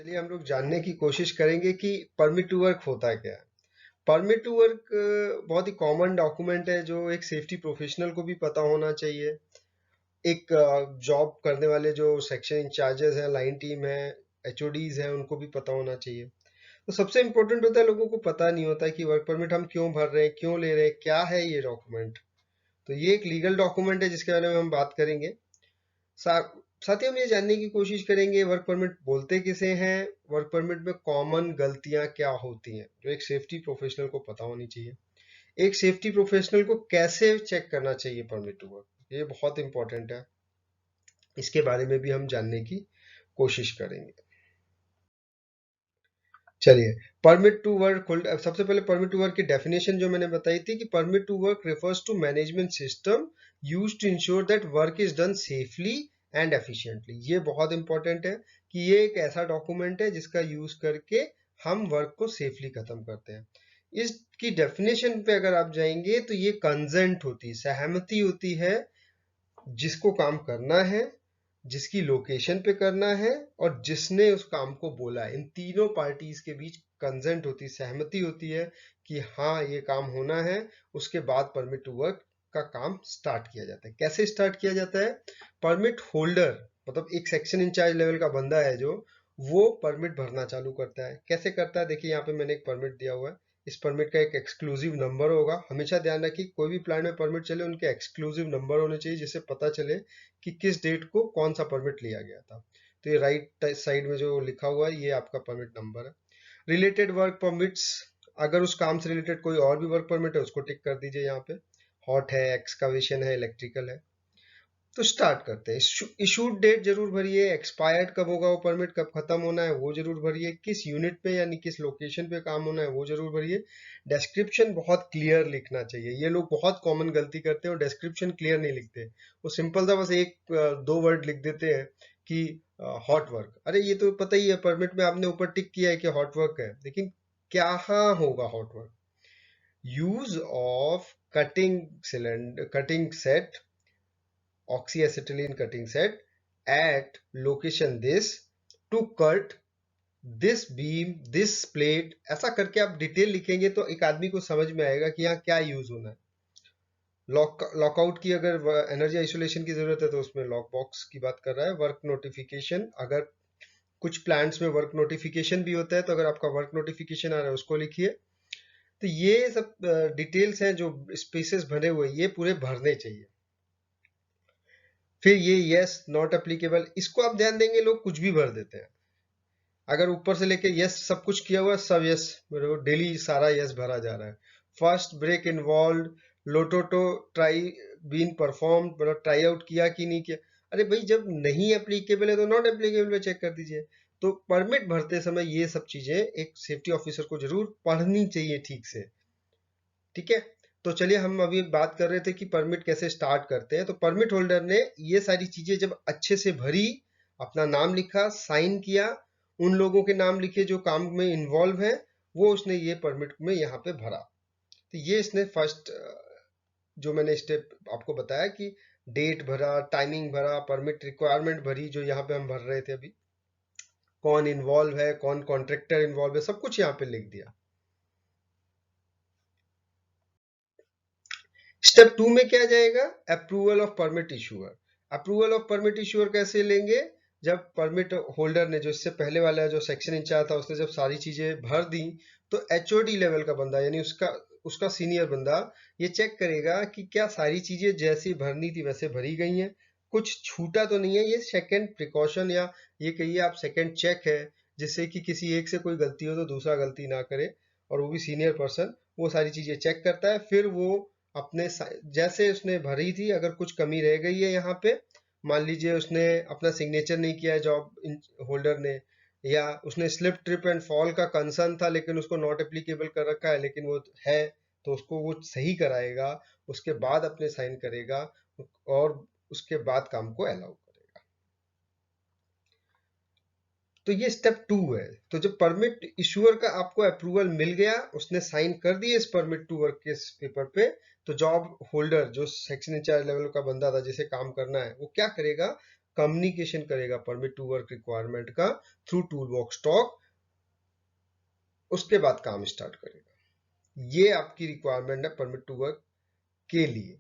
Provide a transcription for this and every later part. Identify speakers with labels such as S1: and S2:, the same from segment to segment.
S1: चलिए हम लोग जानने की कोशिश करेंगे कि परमिट टू वर्क होता क्या है। परमिट टू वर्क बहुत ही कॉमन डॉक्यूमेंट है जो एक सेफ्टी प्रोफेशनल को भी पता होना चाहिए। एक जॉब करने वाले जो सेक्शन इंचार्जेस हैं, लाइन टीम है, एचओडीज हैं, उनको भी पता होना चाहिए। तो सबसे इम्पोर्टेंट होता है, लोगों को पता नहीं होता है कि वर्क परमिट हम क्यों भर रहे हैं, क्यों ले रहे हैं, क्या है ये डॉक्यूमेंट। तो ये एक लीगल डॉक्यूमेंट है जिसके बारे में हम बात करेंगे। साथ ही हम ये जानने की कोशिश करेंगे वर्क परमिट बोलते किसे हैं, वर्क परमिट में कॉमन गलतियां क्या होती हैं जो एक सेफ्टी प्रोफेशनल को पता होनी चाहिए। एक सेफ्टी प्रोफेशनल को कैसे चेक करना चाहिए परमिट टू वर्क, ये बहुत इंपॉर्टेंट है। इसके बारे में भी हम जानने की कोशिश करेंगे। चलिए, परमिट टू वर्क सबसे पहले परमिट टू वर्क की डेफिनेशन जो मैंने बताई थी कि permit to work refers to management system used to ensure that work is done safely and efficiently. ये बहुत इंपॉर्टेंट है कि ये एक ऐसा डॉक्यूमेंट है जिसका यूज करके हम वर्क को सेफली खत्म करते हैं। इसकी डेफिनेशन पे अगर आप जाएंगे तो ये कंसेंट होती है, सहमति होती है, जिसको काम करना है, जिसकी लोकेशन पे करना है और जिसने उस काम को बोला है, इन तीनों पार्टीज के बीच कंसेंट होती, सहमति होती है कि हाँ ये काम होना है। उसके बाद परमिट टू वर्क का काम स्टार्ट किया जाता है। कैसे स्टार्ट किया जाता है? परमिट होल्डर मतलब एक सेक्शन इंचार्ज लेवल का बंदा है जो वो परमिट भरना चालू करता है। कैसे करता है? देखिए यहाँ पे मैंने एक परमिट दिया हुआ है। इस परमिट का एक एक्सक्लूसिव नंबर होगा। हमेशा ध्यान रखिए, कोई भी प्लान में परमिट चले उनके एक्सक्लूसिव नंबर होने चाहिए जिससे पता चले कि किस डेट को कौन सा परमिट लिया गया था। तो ये राइट साइड में जो लिखा हुआ है ये आपका परमिट नंबर है। रिलेटेड वर्क परमिट्स, अगर उस काम से रिलेटेड कोई और भी वर्क परमिट है उसको टिक कर दीजिए यहाँ पे। हॉट है, एक्सकावेशन है, इलेक्ट्रिकल है। तो स्टार्ट करते हैं। इशूड डेट जरूर भरिए, एक्सपायर्ड कब होगा वो परमिट, कब खत्म होना है वो जरूर भरिए, किस यूनिट पे यानी किस लोकेशन पे काम होना है वो जरूर भरिए। डिस्क्रिप्शन बहुत क्लियर लिखना चाहिए। ये लोग बहुत कॉमन गलती करते हैं और डिस्क्रिप्शन क्लियर नहीं लिखते। वो सिंपल सा बस एक दो वर्ड लिख देते हैं कि हॉट वर्क। अरे ये तो पता ही है, परमिट में आपने ऊपर टिक किया है कि हॉट वर्क है, लेकिन क्या होगा hot work? Use of cutting set, oxyacetylene cutting set at location this to cut this beam this plate। ऐसा करके आप डिटेल लिखेंगे तो एक आदमी को समझ में आएगा कि यहाँ क्या यूज होना है। लॉकआउट की अगर एनर्जी आइसोलेशन की जरूरत है तो उसमें लॉक बॉक्स की बात कर रहा है। वर्क नोटिफिकेशन, अगर कुछ प्लांट्स में वर्क नोटिफिकेशन भी होता है तो अगर आपका वर्क नोटिफिकेशन आ रहा है उसको लिखिए। तो ये सब डिटेल्स हैं जो स्पेसेस भरे हुए ये पूरे भरने चाहिए। फिर ये यस नॉट एप्लीकेबल, इसको आप ध्यान देंगे लोग कुछ भी भर देते हैं। अगर ऊपर से लेके यस सब कुछ किया हुआ सब यस, डेली सारा यस भरा जा रहा है। फर्स्ट ब्रेक इन्वॉल्व, लोटोटो ट्राई बीन परफॉर्म, मतलब ट्राई आउट किया कि नहीं किया। अरे भाई जब नहीं एप्लीकेबल है तो नॉट एप्लीकेबल पे चेक कर दीजिए। तो परमिट भरते समय ये सब चीजें एक सेफ्टी ऑफिसर को जरूर पढ़नी चाहिए ठीक से। ठीक है, तो चलिए हम अभी बात कर रहे थे कि परमिट कैसे स्टार्ट करते हैं। तो परमिट होल्डर ने ये सारी चीजें जब अच्छे से भरी, अपना नाम लिखा, साइन किया, उन लोगों के नाम लिखे जो काम में इन्वॉल्व है, वो उसने ये परमिट में यहाँ पे भरा। तो ये इसने फर्स्ट जो मैंने स्टेप आपको बताया कि डेट भरा, टाइमिंग भरा, परमिट रिक्वायरमेंट भरी जो यहाँ पे हम भर रहे थे अभी, कौन इन्वॉल्व है, कौन कॉन्ट्रैक्टर इन्वॉल्व है, सब कुछ यहाँ पे लिख दिया। स्टेप 2 में क्या जाएगा? Approval of permit issuer. Approval of permit issuer कैसे लेंगे? जब परमिट होल्डर ने, जो इससे पहले वाला जो सेक्शन इंचार्ज था, उसने जब सारी चीजें भर दी तो एचओडी लेवल का बंदा यानी उसका उसका सीनियर बंदा ये चेक करेगा कि क्या सारी चीजें जैसी भरनी थी वैसे भरी गई हैं, कुछ छूटा तो नहीं है। ये सेकंड प्रिकॉशन या ये कहिए आप सेकंड चेक है, जिससे कि किसी एक से कोई गलती हो तो दूसरा गलती ना करे, और वो भी सीनियर पर्सन वो सारी चीजें चेक करता है। फिर वो अपने जैसे उसने भरी थी, अगर कुछ कमी रह गई है यहाँ पे, मान लीजिए उसने अपना सिग्नेचर नहीं किया है जॉब होल्डर ने, या उसने स्लिप ट्रिप एंड फॉल का कंसर्न था लेकिन उसको नॉट एप्लीकेबल कर रखा है लेकिन वो है, तो उसको वो सही कराएगा, उसके बाद अपने साइन करेगा और उसके बाद काम को अलाउ करेगा। तो ये स्टेप 2 है। तो जब परमिट इशूअर का आपको अप्रूवल मिल गया, उसने साइन कर दिए इस परमिट टू वर्क के पेपर पे, तो जॉब होल्डर जो सेक्शन इंचार्ज लेवल का बंदा था जिसे काम करना है वो क्या करेगा? कम्युनिकेशन करेगा परमिट टू वर्क रिक्वायरमेंट का थ्रू टूलबॉक्स टॉक, उसके बाद काम स्टार्ट करेगा। ये आपकी रिक्वायरमेंट है परमिट टू वर्क के लिए।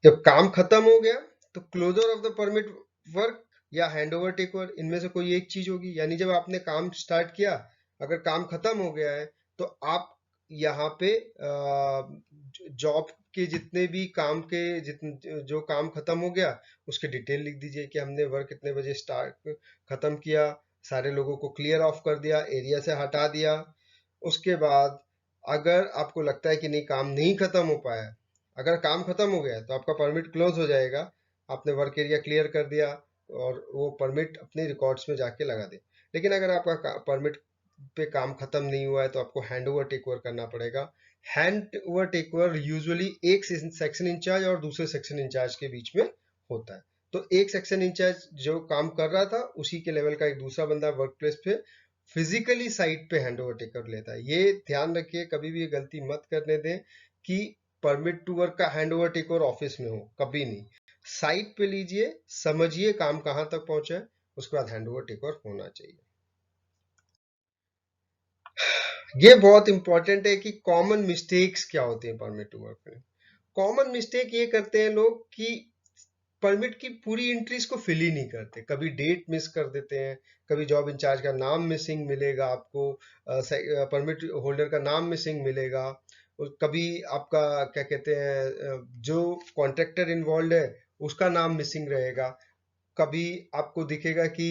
S1: जब काम खत्म हो गया तो closure of the permit work या हैंडओवर टेक ओवर, इनमें से कोई एक चीज होगी। यानी जब आपने काम स्टार्ट किया, अगर काम खत्म हो गया है तो आप यहाँ पे जॉब के जितने भी काम के जितने जो काम खत्म हो गया उसके डिटेल लिख दीजिए कि हमने वर्क कितने बजे स्टार्ट खत्म किया, सारे लोगों को क्लियर ऑफ कर दिया, एरिया से हटा दिया। उसके बाद अगर आपको लगता है कि नहीं काम नहीं खत्म हो पाया, अगर काम खत्म हो गया तो आपका परमिट क्लोज हो जाएगा, आपने वर्क एरिया क्लियर कर दिया और वो परमिट अपने रिकॉर्ड्स में जाके लगा दे। लेकिन अगर आपका परमिट पे काम खत्म नहीं हुआ है तो आपको हैंड ओवर टेक ओवर करना पड़ेगा। Hand over take over usually एक सेक्शन इंचार्ज और दूसरे सेक्शन इंचार्ज के बीच में होता है। तो एक सेक्शन इंचार्ज जो काम कर रहा था उसी के लेवल का एक दूसरा बंदा वर्क प्लेस पे फिजिकली साइट पे हैंड ओवर टेक कर लेता है। ये ध्यान रखिए, कभी भी ये गलती मत करने दें कि परमिट टू वर्क का hand over take over office में हो, कभी नहीं। साइट पे लीजिए, समझिए काम कहां तक पहुंचा है, उसके बाद हैंड ओवर टेक ओवर होना चाहिए। ये बहुत इंपॉर्टेंट है कि कॉमन मिस्टेक्स क्या होते हैं परमिट टू वर्क में। कॉमन मिस्टेक ये करते हैं लोग कि परमिट की पूरी एंट्रीज को फिल ही नहीं करते। कभी डेट मिस कर देते हैं, कभी जॉब इंचार्ज का नाम मिसिंग मिलेगा आपको, परमिट होल्डर का नाम मिसिंग मिलेगा, और कभी आपका क्या कहते हैं जो कॉन्ट्रैक्टर इन्वॉल्व है उसका नाम मिसिंग रहेगा। कभी आपको दिखेगा कि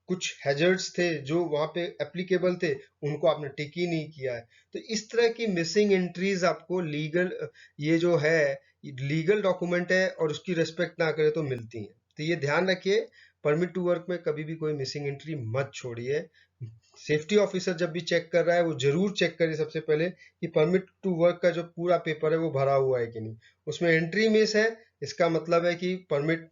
S1: कुछ हैजर्ड्स थे जो वहां पे एप्लीकेबल थे, उनको आपने टिक ही नहीं किया है। तो इस तरह की मिसिंग एंट्रीज आपको लीगल, ये जो है लीगल डॉक्यूमेंट है और उसकी रेस्पेक्ट ना करे तो मिलती हैं। तो ये ध्यान रखिए, परमिट टू वर्क में कभी भी कोई मिसिंग एंट्री मत छोड़िए। सेफ्टी ऑफिसर जब भी चेक कर रहा है वो जरूर चेक करे सबसे पहले कि परमिट टू वर्क का जो पूरा पेपर है वो भरा हुआ है कि नहीं। उसमें एंट्री मिस है, इसका मतलब है कि परमिट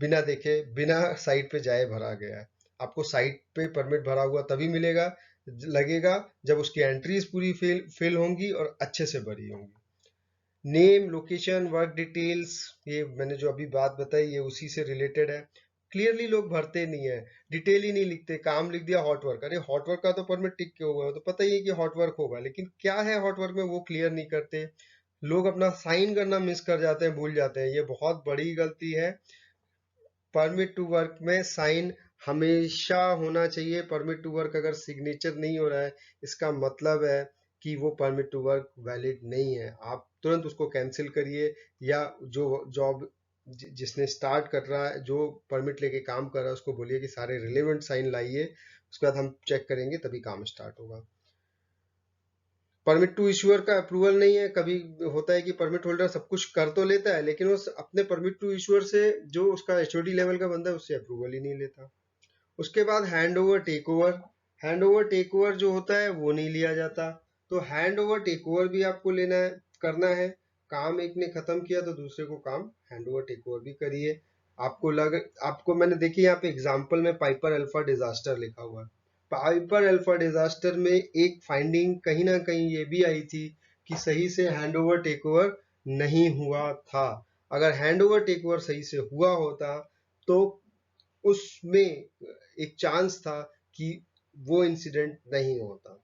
S1: बिना देखे बिना साइट पे जाए भरा गया है। आपको साइट पे परमिट भरा हुआ तभी मिलेगा लगेगा जब उसकी एंट्रीज पूरी फिल होंगी और अच्छे से भरी होंगी। नेम, लोकेशन, वर्क डिटेल्स, ये मैंने जो अभी बात बताई ये उसी से रिलेटेड है। क्लियरली लोग भरते नहीं है, डिटेल ही नहीं लिखते, काम लिख दिया हॉट वर्क। अरे हॉट वर्क का तो परमिट टिक के हुआ है, तो पता ही है कि हॉट वर्क होगा, लेकिन क्या है हॉट वर्क में वो क्लियर नहीं करते। लोग अपना साइन करना मिस कर जाते हैं, भूल जाते हैं, ये बहुत बड़ी गलती है। परमिट टू वर्क में साइन हमेशा होना चाहिए। परमिट टू वर्क अगर सिग्नेचर नहीं हो रहा है इसका मतलब है कि वो परमिट टू वर्क वैलिड नहीं है। आप तुरंत उसको कैंसिल करिए, या जो जॉब जिसने स्टार्ट कर रहा है, जो परमिट लेके काम कर रहा है, उसको बोलिए कि सारे रिलेवेंट साइन लाइए, उसके बाद हम चेक करेंगे तभी काम स्टार्ट होगा। परमिट टू इश्यूअर का अप्रूवल नहीं है। कभी होता है कि परमिट होल्डर सब कुछ कर तो लेता है लेकिन वो अपने परमिट टू इश्यूअर से, जो उसका एचओडी लेवल का बंदा है, उससे अप्रूवल ही नहीं लेता। उसके बाद hand over take over. Hand over take over जो होता है वो नहीं लिया जाता। तो हैंड ओवर टेक ओवर भी आपको लेना है, करना है। काम एक ने खत्म किया तो दूसरे को काम हैंड ओवर टेक ओवर भी करिए। आपको मैंने देखिए यहाँ पे एग्जांपल में पाइपर अल्फा डिजास्टर लिखा हुआ है। पाइपर अल्फा डिजास्टर में एक फाइंडिंग कहीं ना कहीं ये भी आई थी कि सही से हैंड ओवर टेक ओवर नहीं हुआ था। अगर हैंड ओवर टेक ओवर सही से हुआ होता तो उसमें एक चांस था कि वो इंसिडेंट नहीं होता।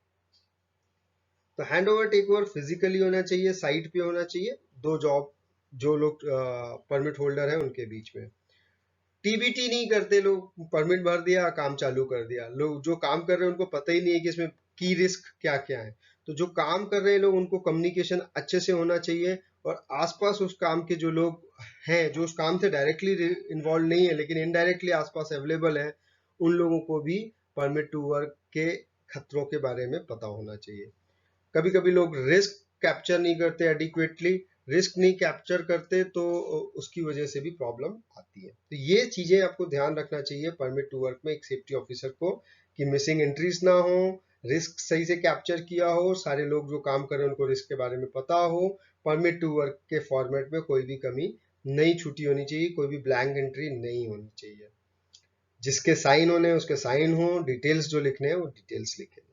S1: तो hand over take over physically होना चाहिए, साइट पे होना चाहिए, दो जॉब जो लोग परमिट होल्डर है उनके बीच में। टीबीटी नहीं करते लोग, परमिट भर दिया काम चालू कर दिया। लोग जो काम कर रहे हैं उनको पता ही नहीं है कि इसमें की रिस्क क्या क्या है। तो जो काम कर रहे हैं लोग, उनको कम्युनिकेशन अच्छे से होना चाहिए, और आसपास उस काम के जो लोग हैं जो उस काम से डायरेक्टली इन्वॉल्व नहीं है लेकिन इनडायरेक्टली आसपास अवेलेबल है, उन लोगों को भी परमिट टू वर्क के खतरों के बारे में पता होना चाहिए। कभी कभी लोग रिस्क कैप्चर नहीं करते एडिक्वेटली, रिस्क नहीं कैप्चर करते तो उसकी वजह से भी प्रॉब्लम आती है। तो ये चीजें आपको ध्यान रखना चाहिए परमिट टू वर्क में एक सेफ्टी ऑफिसर को, कि मिसिंग एंट्रीज ना हो, रिस्क सही से कैप्चर किया हो, सारे लोग जो काम कर रहे हैं उनको रिस्क के बारे में पता हो, परमिट टू वर्क के फॉर्मेट में कोई भी कमी नहीं छूटी होनी चाहिए, कोई भी ब्लैंक एंट्री नहीं होनी चाहिए। जिसके साइन होने उसके साइन हो, डिटेल्स जो लिखने हैं वो डिटेल्स लिखे।